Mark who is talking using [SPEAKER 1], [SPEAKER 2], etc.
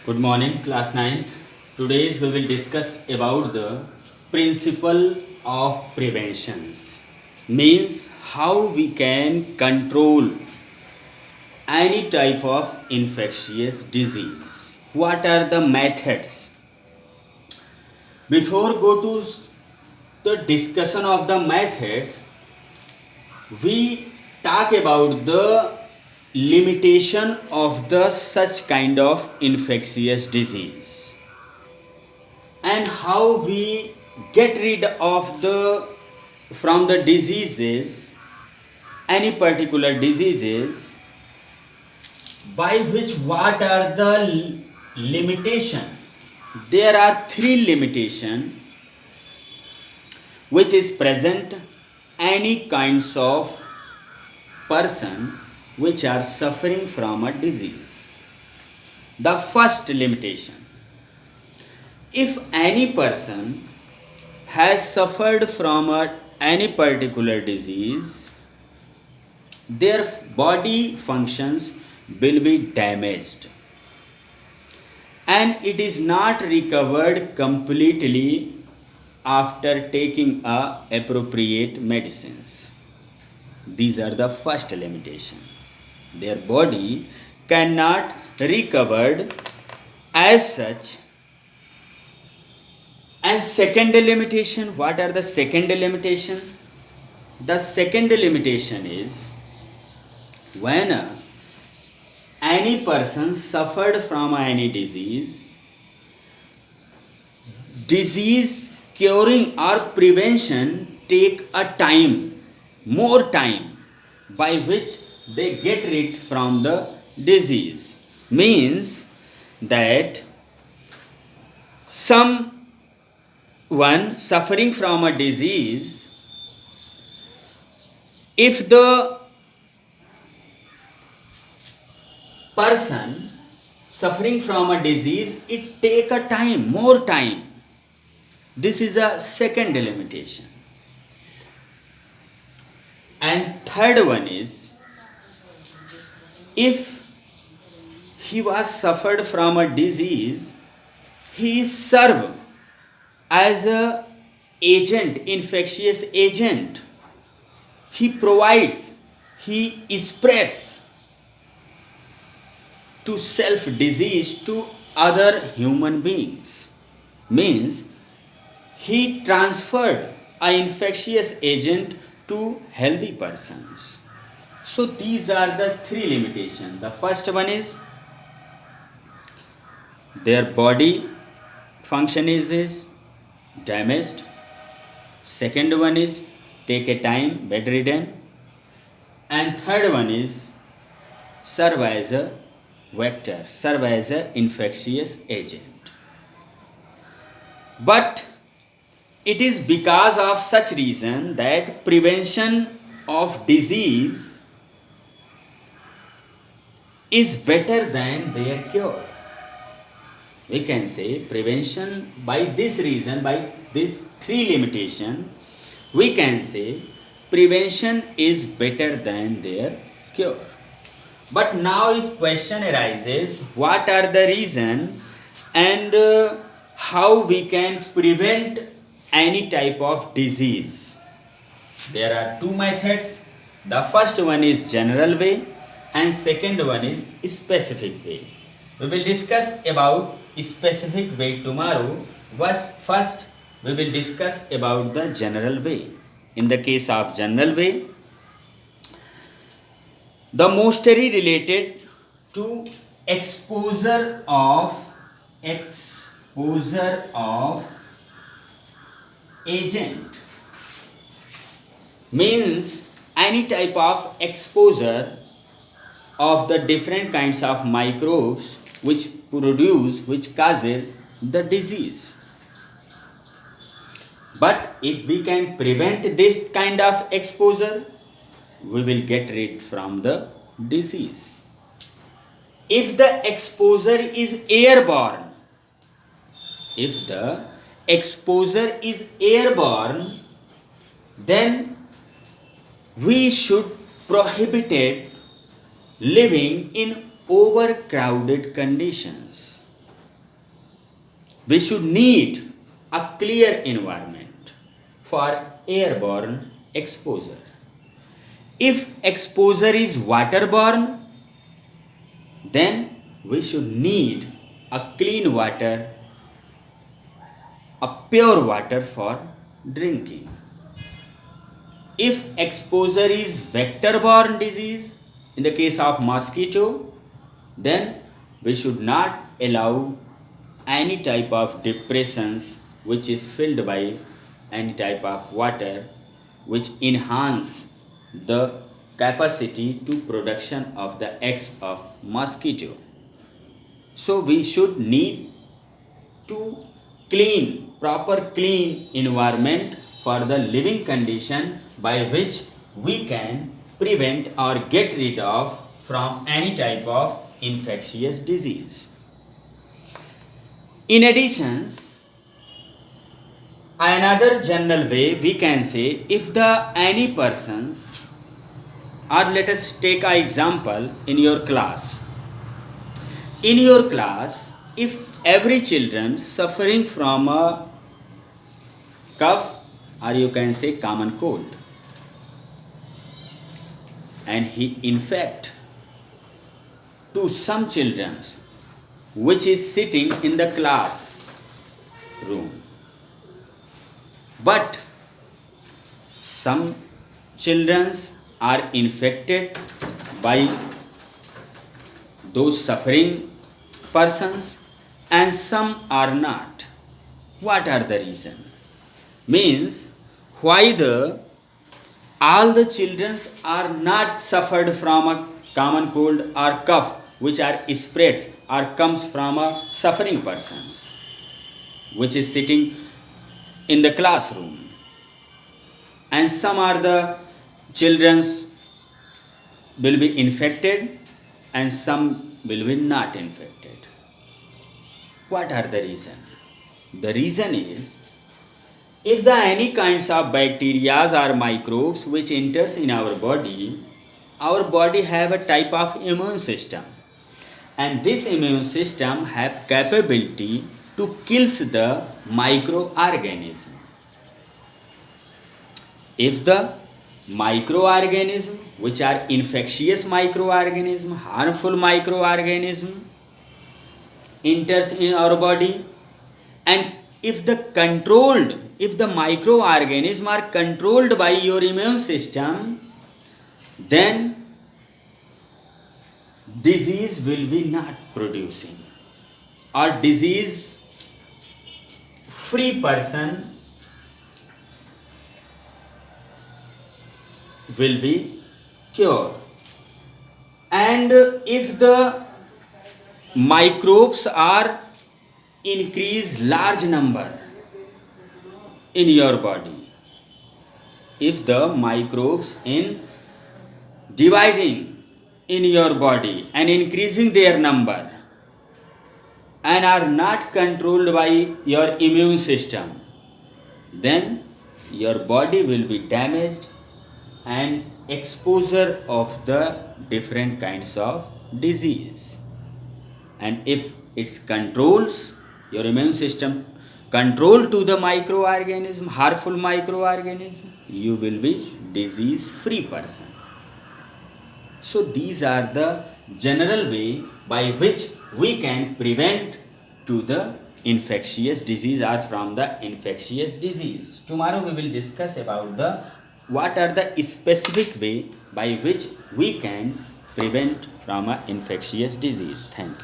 [SPEAKER 1] Good morning, class 9th. Today we will discuss about the principle of preventions. Means how we can control any type of infectious disease. What are the methods? Before go to the discussion of the methods, we talk about the limitation of the such kind of infectious disease and how we get rid of the from the diseases, any particular diseases, by which what are the limitation. There are three limitation which is present any kinds of person which are suffering from a disease. The first limitation: if any person has suffered from any particular disease, their body functions will be damaged and it is not recovered completely after taking appropriate medicines. These are the first limitation. Their body cannot recovered as such. And second limitation, what are the second limitation? The second limitation is when any person suffered from any disease curing or prevention take a time, more time, by which they get rid from the disease. Means that someone suffering from a disease, if the person suffering from a disease, it take a time, more time. This is a second limitation. And third one is, if he was suffered from a disease, he is served as a agent, infectious agent. He provides, he spreads to self disease to other human beings. Means he transferred an infectious agent to healthy persons. So these are the three limitations. The first one is their body function is damaged. Second one is take a time, bedridden. And third one is serve as a vector, serve as an infectious agent. But it is because of such reason that prevention of disease is better than their cure. We can say prevention, by this reason, by this three limitation, we can say prevention is better than their cure. But now this question arises, what are the reason and how we can prevent any type of disease? There are two methods. The first one is general way and second one is specific way. We will discuss about specific way tomorrow. First we will discuss about the general way. In the case of general way, the mostly related to exposure of agent. Means any type of exposure of the different kinds of microbes which causes the disease. But if we can prevent this kind of exposure, we will get rid from the disease. If the exposure is airborne, then we should prohibit it living in overcrowded conditions. we should need a clear environment for airborne exposure. If exposure is waterborne, then we should need a clean water, a pure water for drinking. If exposure is vector-borne disease, in the case of mosquito, then we should not allow any type of depressions which is filled by any type of water which enhance the capacity to production of the eggs of mosquito. So we should need to proper clean environment for the living condition by which we can prevent or get rid of from any type of infectious disease. In addition, another general way we can say, if the any persons, or let us take an example in your class. In your class, if every children suffering from a cough, or you can say common cold, and he infect to some children which is sitting in the class room, but some children are infected by those suffering persons and some are not. What are the reason? Means why all the children are not suffered from a common cold or cough which are spreads or comes from a suffering persons which is sitting in the classroom, and some are the children will be infected and some will be not infected. What are the reason? The reason is, if the any kinds of bacteria or microbes which enters in our body have a type of immune system, and this immune system have capability to kills the microorganism. If the microorganism which are infectious microorganism, harmful microorganism enters in our body, and if the microorganisms are controlled by your immune system, then disease will be not producing, or disease free person will be cured. And if the microbes are increase large number in your body, if the microbes in dividing in your body and increasing their number and are not controlled by your immune system, then your body will be damaged and exposure of the different kinds of disease. And if it controls your immune system, control to the microorganism, harmful microorganism, you will be disease free person. So these are the general way by which we can prevent to the infectious disease or from the infectious disease. Tomorrow we will discuss about the what are the specific way by which we can prevent from an infectious disease. Thank you.